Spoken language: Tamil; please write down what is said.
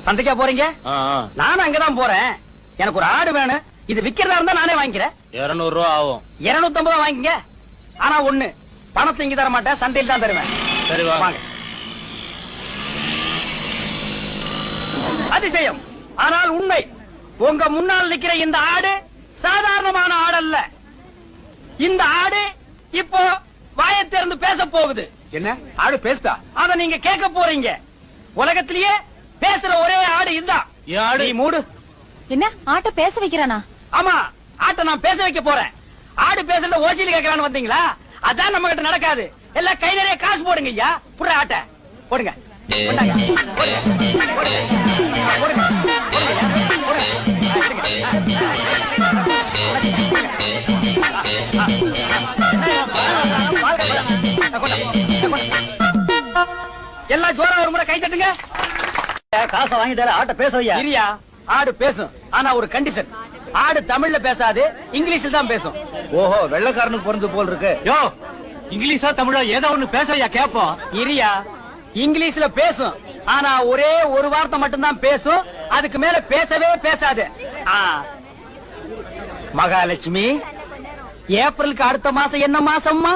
சந்தைக்கா போறீங்க? நானும் அங்கதான் போறேன். எனக்கு ஒரு ஆடு வேணும். இது விக்கிறதா இருந்தா நானே வாங்கிக்கிறேன். 200 ரூபா ஆகும். 250 வாங்கிங்க. ஆனா ஒண்ணு, பணத்தை இங்க தர மாட்டேன், சந்தையில் தான் தருவேன். சரி வாங்க. அதிசயம் ஆனால் உண்மை. உங்க முன்னால் நிக்கிற இந்த ஆடு சாதாரணமான ஆடு அல்ல. இந்த ஆடு இப்போ வாயை திறந்து பேச போகுது. என்ன ஆடு பேசுதா? அத நீங்க கேட்க போறீங்க. உலகத்திலேயே பேசுற ஒரே ஆடு இதுதான். ஆடு நீ மூடு. என்ன ஆட்ட பேச வைக்கிறானா? ஆமா, ஆட்டை நான் பேச வைக்க போறேன். ஆடு பேசுறத ஓசியில கேட்கறான்னு வந்தீங்களா? அதான் நம்ம கிட்ட நடக்காது. எல்லாம் கை நிறைய காசு போடுங்க ஐயா. புற ஆட்டை போடுங்க. போடுங்க. எல்லாம் ஜோரா ஒரு முறை கை தட்டுங்க. காசை வாங்கிட்டாரு. ஆட்டை பேச வையா. இரியா, ஆடு பேசும். ஆனா ஒரு கண்டிஷன், ஆடு தமிழ்ல பேசாது, இங்கிலீஷ்ல தான் பேசும். ஓஹோ, வெள்ளக்காரனுக்கு பிறந்து போல் இருக்கு. யோ, இங்கிலீஷா தமிழா ஏதோ ஒண்ணு பேசையா கேப்போம். இரியா, இங்கிலீஷ்ல பேசும். ஆனா ஒரே ஒரு வார்த்தை மட்டும்தான் பேசும். அதுக்கு மேல பேசவே பேசாது. மகாலட்சுமி, ஏப்ரலுக்கு அடுத்த மாசம் என்ன மாசம்மா?